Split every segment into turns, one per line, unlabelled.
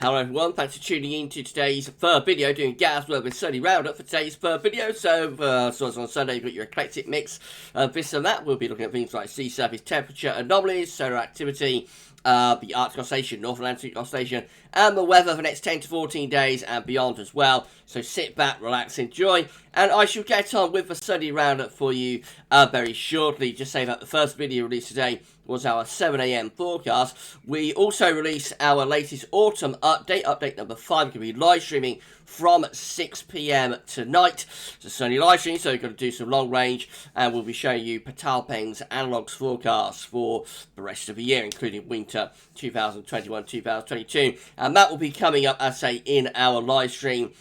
Hello everyone, thanks for tuning in to today's third video doing GavsWeatherVids Sunday Round-Up for today's third video. So on Sunday you've got your eclectic mix of this and that. We'll be looking at things like sea surface temperature anomalies, solar activity, the Arctic Oscillation, North Atlantic Oscillation, and the weather for the next 10 to 14 days and beyond as well. So sit back, relax, enjoy, and I shall get on with the Sunday Roundup for you very shortly. Just say that the first video released today was our 7 AM forecast. We also released our latest autumn update number 5. We're going to be live streaming from 6 PM tonight. It's a Sunday live stream, so we're going to do some long range, and we'll be showing you Patalpeng's analogs forecast for the rest of the year, including winter 2021-2022. And that will be coming up, as I say, in our live stream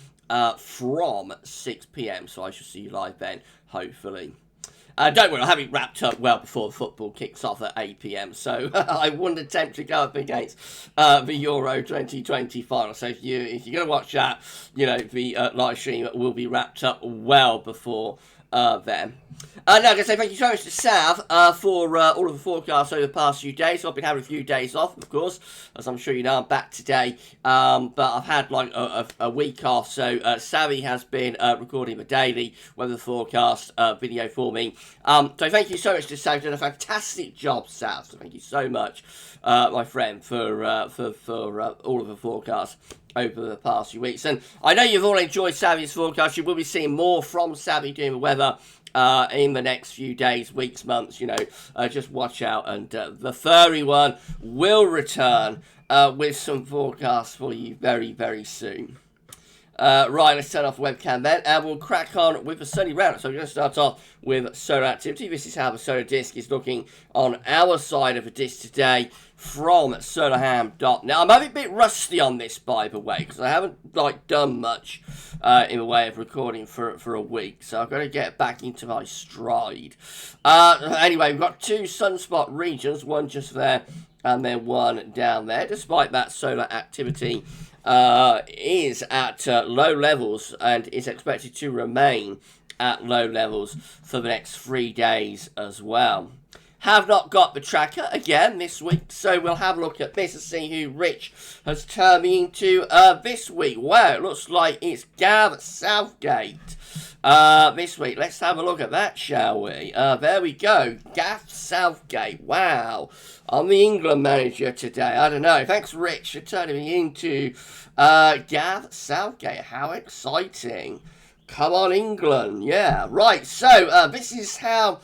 from 6 PM. So I shall see you live then, hopefully. Don't worry, I'll have it wrapped up well before the football kicks off at 8 PM, so I wouldn't attempt to go up against the Euro 2020 final. So if you're going to watch that, you know, the live stream will be wrapped up well before then. Now, I'm going to say thank you so much to Sav for all of the forecasts over the past few days. So I've been having a few days off, of course, as I'm sure you know. I'm back today, but I've had like a week off. So Savvy has been recording the daily weather forecast video for me. So thank you so much to Sav. You've done a fantastic job, Sav. So thank you so much, my friend, for all of the forecasts over the past few weeks. And I know you've all enjoyed Savvy's forecast. You will be seeing more from Savvy doing the weather in the next few days, weeks, months. You know, just watch out. And the furry one will return with some forecasts for you very, very soon. Right, let's turn off the webcam then, and we'll crack on with the Sunday Roundup. So we're going to start off with solar activity. This is how the solar disk is looking on our side of the disk today from solarham.net. Now, I'm a bit rusty on this, by the way, because I haven't done much in the way of recording for a week, so I've got to get back into my stride. Anyway, we've got two sunspot regions, one just there and then one down there. Despite that, solar activity is at low levels and is expected to remain at low levels for the next 3 days as well. Have not got the tracker again this week, so we'll have a look at this and see who Rich has turned me into this week. Wow, it looks like it's Gav Southgate this week. Let's have a look at that, shall we? There we go, Gav Southgate. Wow, I'm the England manager today. I don't know. Thanks, Rich, for turning me into Gav Southgate. How exciting. Come on, England. Yeah, right. So this is how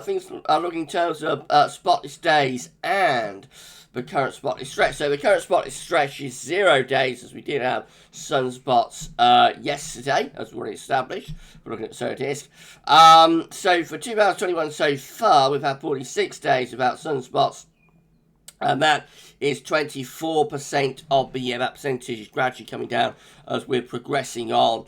things are looking in terms of spotless days and the current spotless stretch. So the current spotless stretch is 0 days, as we did have sunspots yesterday, as we already established. We're looking at the solar disk. So for 2021 so far, we've had 46 days without sunspots. And that is 24% of the year. That percentage is gradually coming down as we're progressing on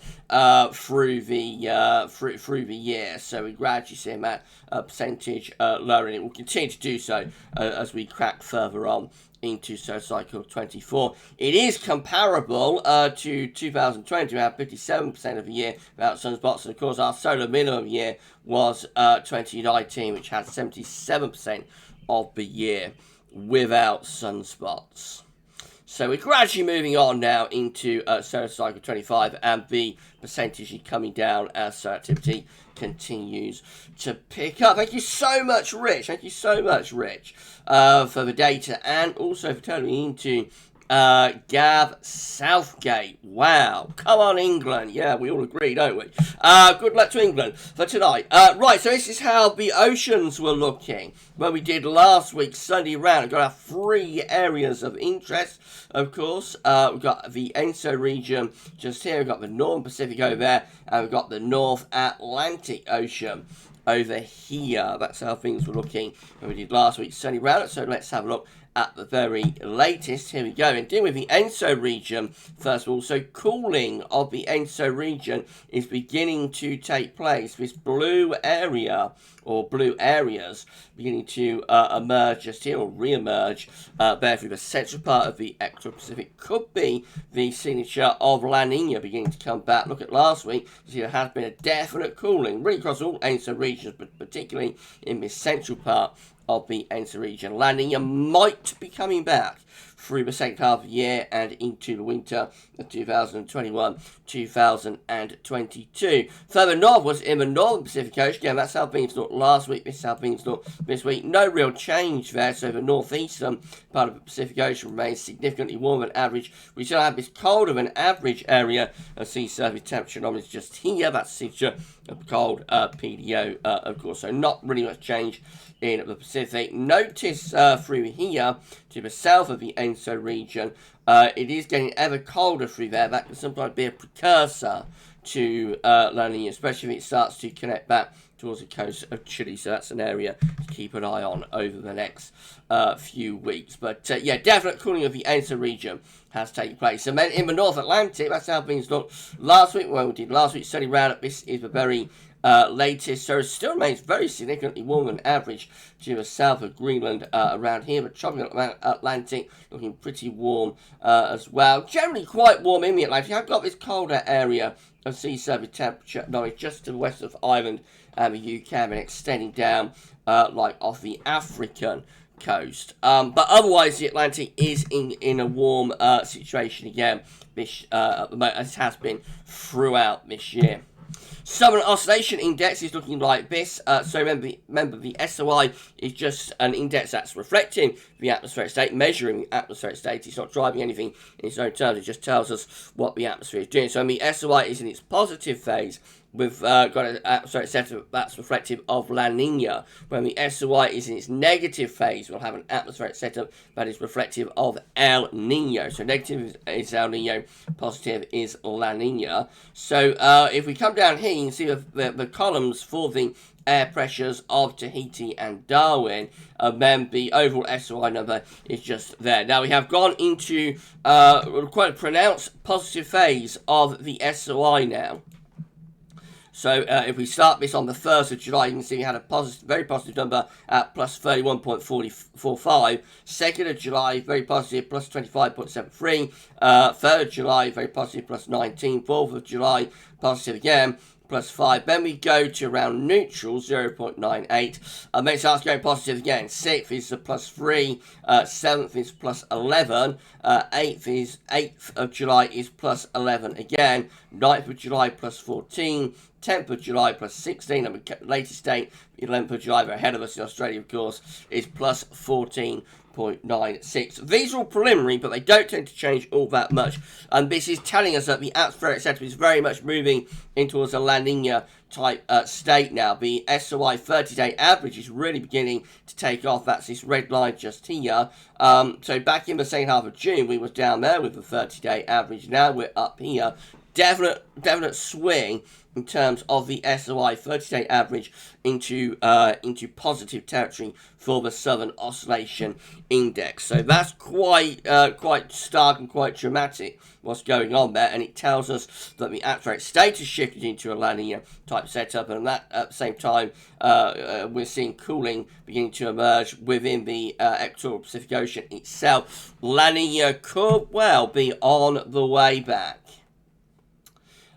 through the year. So we're gradually seeing that percentage lowering. It will continue to do so as we crack further on into solar cycle 24. It is comparable to 2020. We have 57% of the year without sunspots, and of course our solar minimum year was 2019, which had 77% of the year without sunspots. So we're gradually moving on now into solar cycle 25, and the percentage is coming down as solar activity continues to pick up. Thank you so much, Rich. Thank you so much, Rich, for the data, and also for turning me into Gav Southgate. Wow. Come on, England. Yeah, we all agree, don't we? Good luck to England for tonight. Right, so this is how the oceans were looking when we did last week's Sunday round. We've got our 3 areas of interest, of course. We've got the ENSO region just here. We've got the Northern Pacific over there, and we've got the North Atlantic Ocean over here. That's how things were looking when we did last week's Sunday round. So let's have a look at the very latest. Here we go. And dealing with the ENSO region, first of all, so cooling of the ENSO region is beginning to take place. This blue area, or blue areas, beginning to emerge just here, or re-emerge there through the central part of the equatorial Pacific. Could be the signature of La Nina beginning to come back. Look at last week. You see there has been a definite cooling, really across all ENSO regions, but particularly in this central part of the ENSO region. La Nina might be coming back through the second half of the year and into the winter of 2021-2022. Further northwards in the northern Pacific Coast, again, that's South Beanstalk last week, this is South Beanstalk this week. No real change there, so the northeastern part of the Pacific Ocean remains significantly warmer than average. We still have this colder than average area of sea surface temperature anomalies just here. That's the signature of cold PDO, of course, so not really much change in the Pacific. Notice through here to the south of the ENSO region, it is getting ever colder through there. That can sometimes be a precursor to La Nina, especially if it starts to connect back towards the coast of Chile. So that's an area to keep an eye on over the next few weeks. But yeah, definite cooling of the ENSO region has taken place. And then in the North Atlantic, that's how things looked last week. Well, we did last week's Sunday Round-Up. This is the very latest, so it still remains very significantly warmer than average to the south of Greenland around here, but tropical Atlantic looking pretty warm as well. Generally quite warm in the Atlantic. I've got this colder area of sea surface temperature knowledge just to the west of Ireland and the UK, and extending down like off the African coast. But otherwise, the Atlantic is in a warm situation again this, at the moment, as it has been throughout this year. Southern Oscillation Index is looking like this. So remember, the SOI is just an index that's reflecting the atmospheric state, measuring the atmospheric state. It's not driving anything in its own terms. It just tells us what the atmosphere is doing. So when the SOI is in its positive phase, we've got an atmospheric setup that's reflective of La Nina. When the SOI is in its negative phase, we'll have an atmospheric setup that is reflective of El Nino. So negative is El Nino, positive is La Nina. So if we come down here, you can see the columns for the air pressures of Tahiti and Darwin, and then the overall SOI number is just there. Now we have gone into quite a pronounced positive phase of the SOI now. So if we start this on the 1st of July, you can see we had a very positive number at plus 31.45. 2nd of July, very positive, plus 25.73. 3rd of July, very positive, plus 19. 4th of July, positive again, plus 5. Then we go to around neutral, 0.98. And then it starts going positive again. 6th is a plus 3. 7th is plus 11. 8th of July is plus 11 again. 9th of July, plus 14. 10th of July, plus 16. And the latest date, 11th of July, they're ahead of us in Australia, of course, is plus 14.96. These are all preliminary, but they don't tend to change all that much. And this is telling us that the atmospheric setup is very much moving in towards a La Nina type state now. The SOI 30-day average is really beginning to take off. That's this red line just here. So back in the second half of June, we were down there with the 30-day average. Now we're up here. Definite swing in terms of the SOI 30-day average into positive territory for the Southern Oscillation Index. So that's quite stark and quite dramatic what's going on there, and it tells us that the atmospheric state has shifted into a La Nina type setup, and that at the same time we're seeing cooling beginning to emerge within the equatorial Pacific Ocean itself. La Nina could well be on the way back.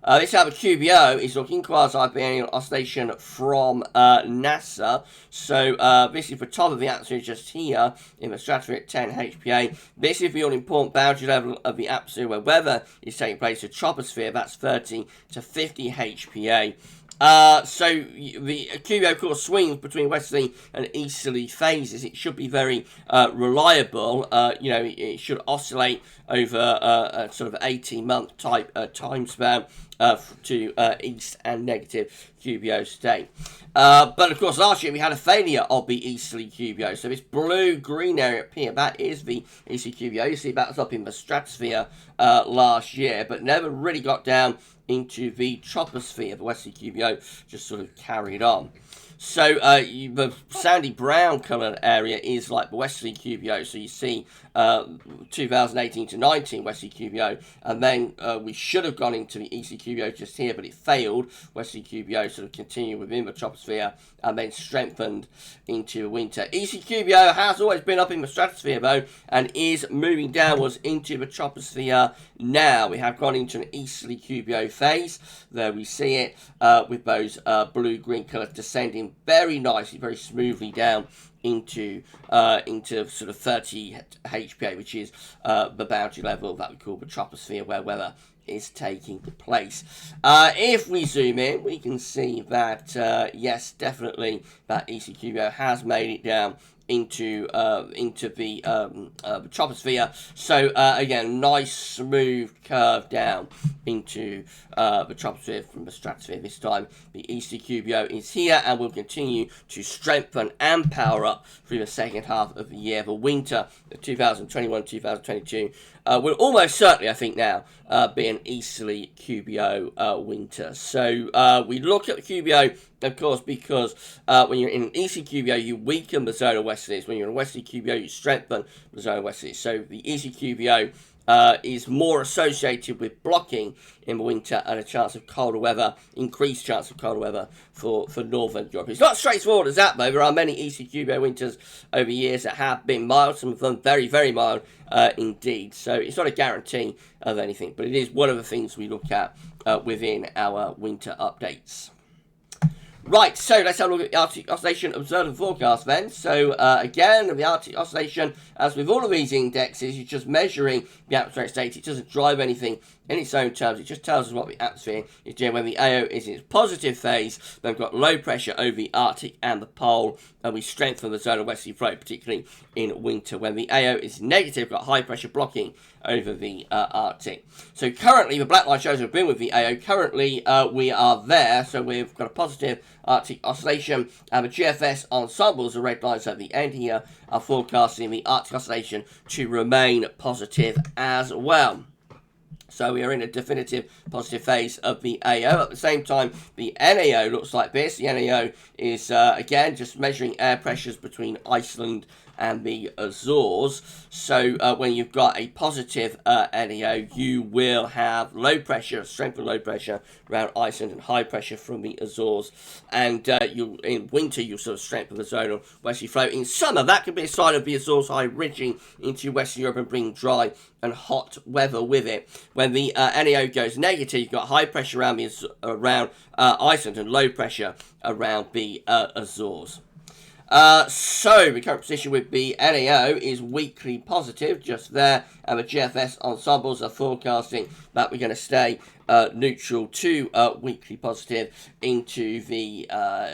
This is how the QBO is looking, quasi-biennial oscillation from NASA. So this is the top of the atmosphere just here in the stratosphere at 10 HPA. This is the all-important boundary level of the atmosphere where weather is taking place. The troposphere, that's 30 to 50 HPA. So the QBO, of course, swings between westerly and easterly phases. It should be very reliable. It should oscillate over a sort of 18-month type time span to east and negative QBO state. But of course, last year we had a failure of the easterly QBO. So this blue-green area up here, that is the easterly QBO. You see that was up in the stratosphere last year, but never really got down into the troposphere. The westerly QBO just sort of carried on. So the sandy brown coloured area is like the westerly QBO. So you see 2018 to 19 westerly QBO, and then we should have gone into the easterly QBO just here, but it failed. Westerly QBO sort of continued within the troposphere and then strengthened into the winter. Easterly QBO has always been up in the stratosphere though, and is moving downwards into the troposphere now. We have gone into an easterly QBO phase. There we see it with those blue-green colours descending very nicely, very smoothly down into sort of 30 HPA, which is the boundary level that we call the troposphere, where weather is taking place. If we zoom in, we can see that yes, definitely that ECQO has made it down into the troposphere. So again, nice smooth curve down into the troposphere from the stratosphere. This time the ECQO is here and will continue to strengthen and power up through the second half of the year. The winter of 2021-2022 will almost certainly, I think now, be an easterly QBO winter. So we look at the QBO, of course, because when you're in an easterly QBO, you weaken the zonal westerlies. When you're in a westerly QBO, you strengthen the zonal westerlies. So the easterly QBO is more associated with blocking in the winter and a chance of colder weather, increased chance of colder weather for northern Europe. It's not straightforward as that, though. There are many ECQO winters over years that have been mild, some of them very, very mild indeed. So it's not a guarantee of anything, but it is one of the things we look at within our winter updates. Right, so let's have a look at the Arctic Oscillation Observed and Forecast then. So again, the Arctic Oscillation, as with all of these indexes, you're just measuring the atmospheric state. It doesn't drive anything in its own terms. It just tells us what the atmosphere is doing. When the AO is in its positive phase, then we've got low pressure over the Arctic and the pole, and we strengthen the zonal westerly flow, particularly in winter. When the AO is negative, we've got high pressure blocking over the Arctic. So currently, the black line shows we've been with the AO. Currently, we are there, so we've got a positive Arctic oscillation, and the GFS ensembles, the red lines at the end here, are forecasting the Arctic oscillation to remain positive as well. So we are in a definitive positive phase of the AO. At the same time, the NAO looks like this. The NAO is, again, just measuring air pressures between Iceland and the Azores. So when you've got a positive NAO, you will have low pressure, strength of low pressure around Iceland and high pressure from the Azores. And in winter, you'll sort of strengthen the zonal westerly flow. In summer, that could be a sign of the Azores high ridging into Western Europe and bringing dry and hot weather with it. When the NAO goes negative, you've got high pressure around Iceland and low pressure around the Azores. So the current position with the NAO is weakly positive, just there, and the GFS ensembles are forecasting that we're going to stay neutral to weakly positive into the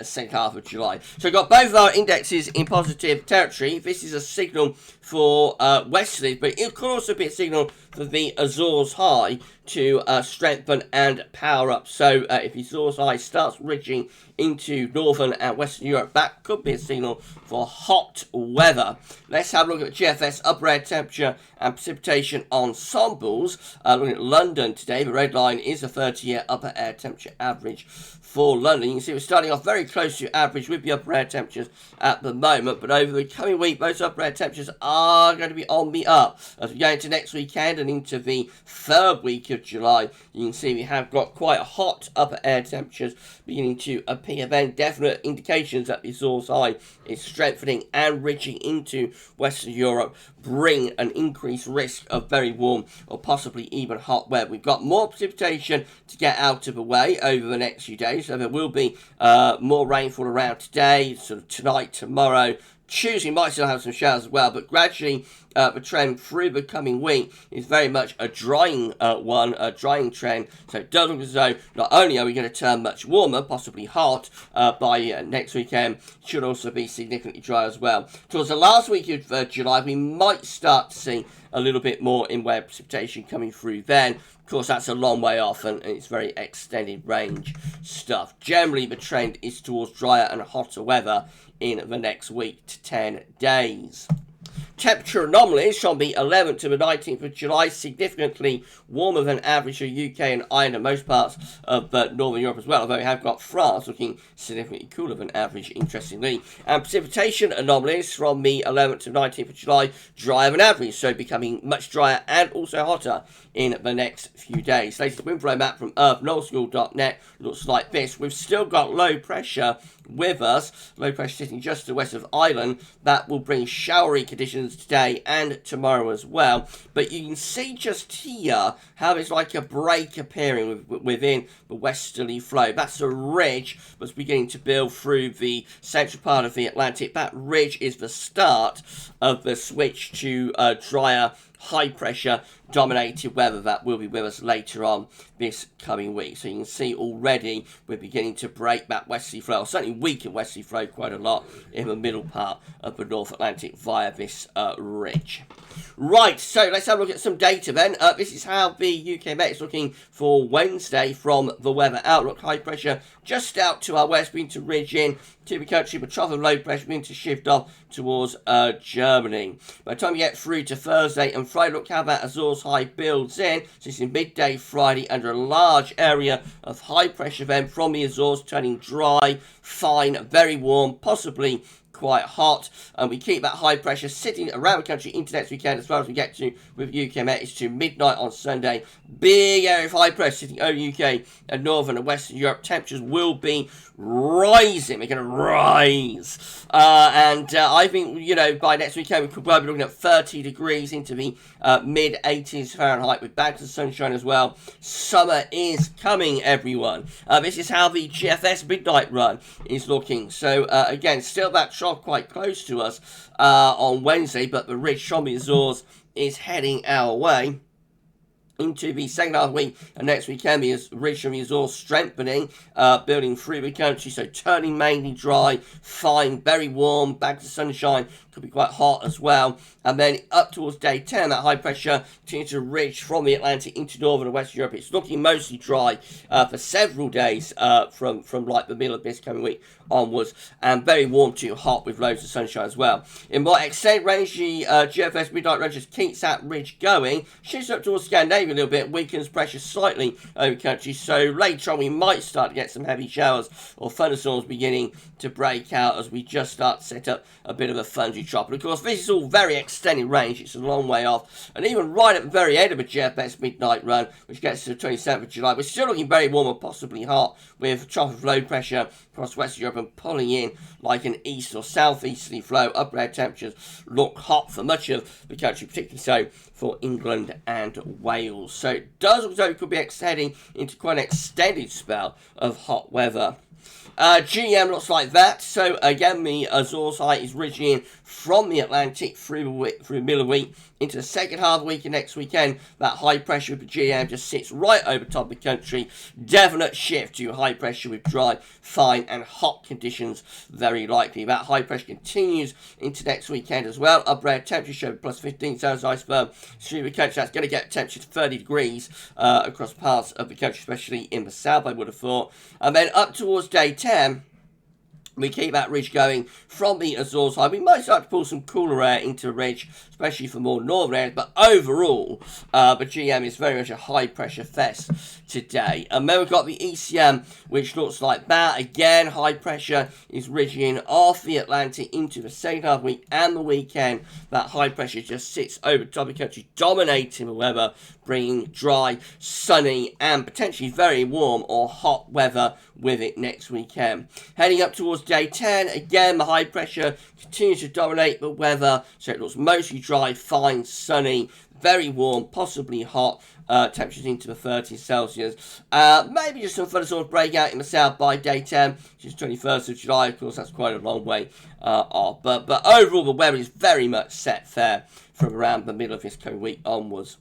second half of July. So we've got both of our indexes in positive territory. This is a signal for westerlies, but it could also be a signal for the Azores high to strengthen and power up. So if the Azores high starts ridging into northern and western Europe, that could be a signal for hot weather. Let's have a look at the GFS upper air temperature and precipitation ensembles. Looking at London today, the red line is a 30-year upper air temperature average for London. You can see we're starting off very close to average with the upper air temperatures at the moment, but over the coming week, those upper air temperatures are going to be on the up. As we go into next weekend and into the third week of July, you can see we have got quite hot upper air temperatures beginning to appear then. Definite indications that the Azores high is strengthening and ridging into Western Europe bring an increased risk of very warm or possibly even hot weather. We've got more precipitation to get out of the way over the next few days, so there will be more rainfall around today, sort of tonight, tomorrow. Tuesday might still have some showers as well, but gradually the trend through the coming week is very much a drying a drying trend. So it does look as though not only are we going to turn much warmer, possibly hot, by next weekend, it should also be significantly dry as well. Towards the last week of July, we might start to see a little bit more in way of precipitation coming through then. Of course, that's a long way off and it's very extended range stuff. Generally, the trend is towards drier and hotter weather in the next week to 10 days. Temperature anomalies from the 11th to the 19th of July, significantly warmer than average for UK and Ireland and most parts of Northern Europe as well, although we have got France looking significantly cooler than average, interestingly. And precipitation anomalies from the 11th to 19th of July, drier than average, so becoming much drier and also hotter in the next few days. Latest wind flow map from earthnullschool.net looks like this. We've still got low pressure with us. Low pressure sitting just to the west of Ireland. That will bring showery conditions today and tomorrow as well. But you can see just here how there's like a break appearing within the westerly flow. That's a ridge that's beginning to build through the central part of the Atlantic. That ridge is the start of the switch to drier, high pressure dominated weather that will be with us later on this coming week. So you can see already we're beginning to break that westerly flow, or certainly weaken westerly flow quite a lot in the middle part of the North Atlantic via this ridge. Right, so let's have a look at some data then. This is how the UK Met is looking for Wednesday from the weather outlook. High pressure just out to our west, beginning to ridge in to the country, but trough of low pressure beginning to shift off towards Germany. By the time you get through to Thursday and Friday, look how that Azores high builds in. So it's in midday Friday under a large area of high pressure then from the Azores, turning dry, fine, very warm, possibly quite hot, and we keep that high pressure sitting around the country into next weekend as far as we get to with UK Met is to midnight on Sunday. Big area of high pressure sitting over UK and Northern and Western Europe. Temperatures will be rising. They're going to rise. And I think, you know, by next weekend we could well be looking at 30 degrees into the mid-80s Fahrenheit with bags of sunshine as well. Summer is coming, everyone. This is how the GFS midnight run is looking. So, again, still that trough quite close to us on Wednesday, but the ridge from the Azores is heading our way into the second half of the week, and next weekend the ridge from the Azores strengthening, building through the country, so turning mainly dry, fine, very warm, back to sunshine, could be quite hot as well. And then up towards day 10, that high pressure continues to ridge from the Atlantic into Northern and Western Europe. It's looking mostly dry for several days from like the middle of this coming week onwards, and very warm to hot with loads of sunshine as well. In what extent range, the GFS midnight range just keeps that ridge going, shifts up towards Scandinavia a little bit, weakens pressure slightly over the country, so later on we might start to get some heavy showers or thunderstorms beginning to break out as we just start to set up a bit of a thundery trough. But of course this is all very extended range, it's a long way off, and even right at the very end of a GFS midnight run, which gets to the 27th of July, we're still looking very warm and possibly hot, with trough of low pressure across Western Europe and pulling in like an east or southeasterly flow. Upper air temperatures look hot for much of the country, particularly so for England and Wales. So it does look as though it could be heading into quite an extended spell of hot weather. GM looks like that. So again, the Azores high is ridging in from the Atlantic through the middle of the week into the second half of the week and next weekend. That high pressure with the GM just sits right over top of the country. Definite shift to high pressure with dry, fine and hot conditions very likely. That high pressure continues into next weekend as well. Upper air temperature show plus 15 Celsius iceberg through the country. That's going to get temperature to 30 degrees across parts of the country, especially in the south, I would have thought. And then up towards day 10, we keep that ridge going from the Azores high. We might start to pull some cooler air into the ridge, especially for more northern areas, but overall, the GM is very much a high-pressure fest today. And then we've got the ECM, which looks like that. Again, high pressure is ridging off the Atlantic into the second half week and the weekend. That high pressure just sits over the top of the country, dominating the weather, bringing dry, sunny, and potentially very warm or hot weather with it next weekend. Heading up towards day 10, again, the high pressure continues to dominate the weather, so it looks mostly dry, fine, sunny, very warm, possibly hot, temperatures into the 30s Celsius. Maybe just some thunderstorms break out in the south by day 10, which is 21st of July. Of course, that's quite a long way off. But overall, the weather is very much set fair from around the middle of this coming week onwards.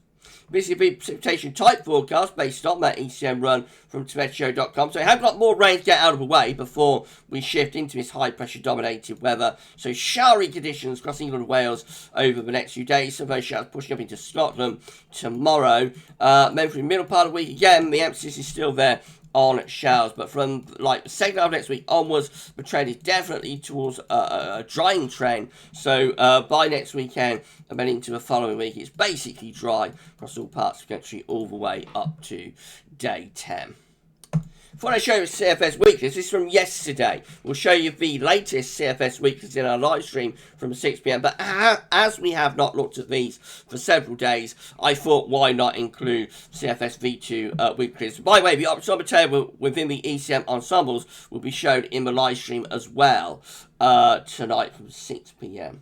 This is the precipitation type forecast based on that ECM run from TibetShow.com. So we have got more rain to get out of the way before we shift into this high pressure dominated weather. So showery conditions across England and Wales over the next few days. Some of those showers pushing up into Scotland tomorrow. Then for the middle part of the week, again, the emphasis is still there on showers, but from like the second half of next week onwards, the trend is definitely towards a drying trend. So by next weekend and then into the following week, it's basically dry across all parts of the country all the way up to day 10. Before I show you CFS weeklies, this is from yesterday. We'll show you the latest CFS weeklies in our live stream from 6 p.m. But as we have not looked at these for several days, I thought why not include CFS V2 weeklies. By the way, the optimal table within the ECM ensembles will be shown in the live stream as well tonight from 6 p.m.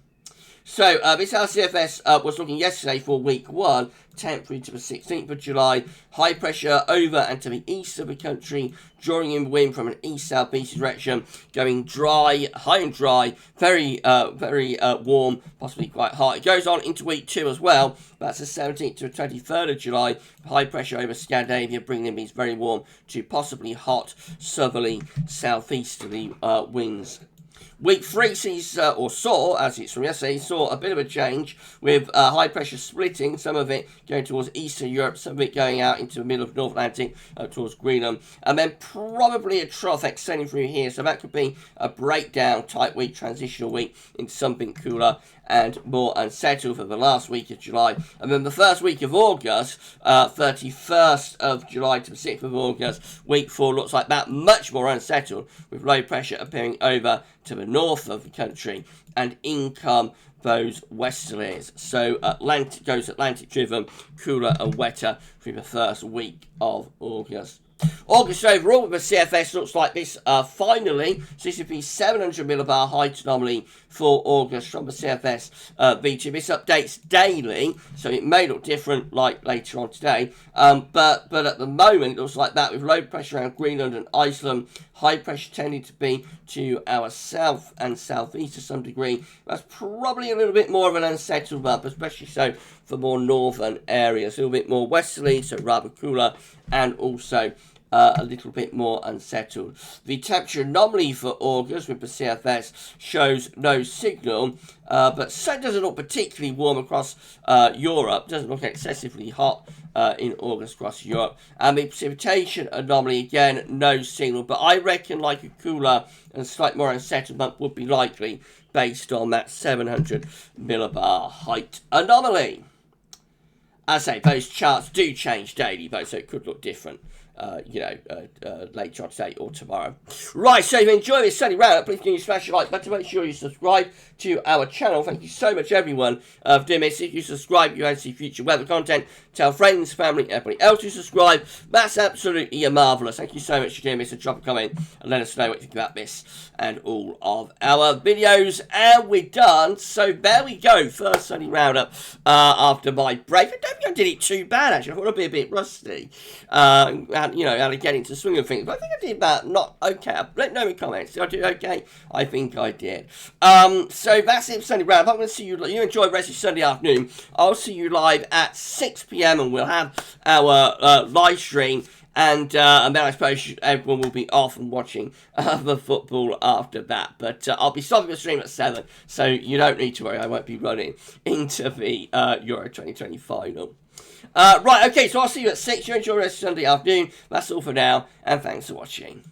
So, this is how CFS was looking yesterday for week 1, 10th through to the 16th of July. High pressure over and to the east of the country, drawing in wind from an east-southeast direction, going dry, high and dry, very warm, possibly quite hot. It goes on into week 2 as well. That's the 17th to the 23rd of July. High pressure over Scandinavia, bringing in these very warm to possibly hot, southerly, southeasterly winds. Week 3 sees, or saw, as it's from yesterday, saw a bit of a change with high pressure splitting, some of it going towards Eastern Europe, some of it going out into the middle of North Atlantic towards Greenland, and then probably a trough extending through here, so that could be a breakdown type week, transitional week, into something cooler and more unsettled for the last week of July. And then the first week of August, 31st of July to the 6th of August, week 4 looks like that, much more unsettled, with low pressure appearing over to the north of the country, and in come those westerlies. So Atlantic driven, cooler and wetter through the first week of August. August overall with the CFS looks like this finally. So this would be 700 millibar height anomaly for August from the CFS V2. This updates daily, so it may look different like later on today. But at the moment it looks like that, with low pressure around Greenland and Iceland, high pressure tending to be to our south and southeast to some degree. That's probably a little bit more of an unsettled map, especially so for more northern areas. A little bit more westerly, so rather cooler, and also a little bit more unsettled. The temperature anomaly for August with the CFS shows no signal, but so doesn't look particularly warm across Europe. Doesn't look excessively hot in August across Europe. And the precipitation anomaly, again, no signal, but I reckon like a cooler and slightly more unsettled month would be likely based on that 700 millibar height anomaly. As I say, those charts do change daily, though, so it could look different. Later on today or tomorrow. Right, so if you enjoy this Sunday Round-Up, please can you smash the like button, make sure you subscribe to our channel. Thank you so much, everyone, for doing this. If you subscribe, you can see future weather content. Tell friends, family, everybody else to subscribe. That's absolutely marvellous. Thank you so much for doing this, and drop a comment and let us know what you think about this and all of our videos. And we're done. So there we go, first Sunday Round-Up after my break. I don't think I did it too bad, actually. I thought I'd be a bit rusty. How to get into the swing of things. But I think I did that not okay. Let me know in the comments. Did I do okay? I think I did. So that's it for Sunday Round-Up. I'm going to see you. You enjoy the rest of Sunday afternoon. I'll see you live at 6 p.m. and we'll have our live stream. And then I suppose everyone will be off and watching the football after that. But I'll be stopping the stream at 7, so you don't need to worry. I won't be running into the Euro 2020 final. Right, okay, so I'll see you at 6. You enjoy the rest of Sunday afternoon. That's all for now, and thanks for watching.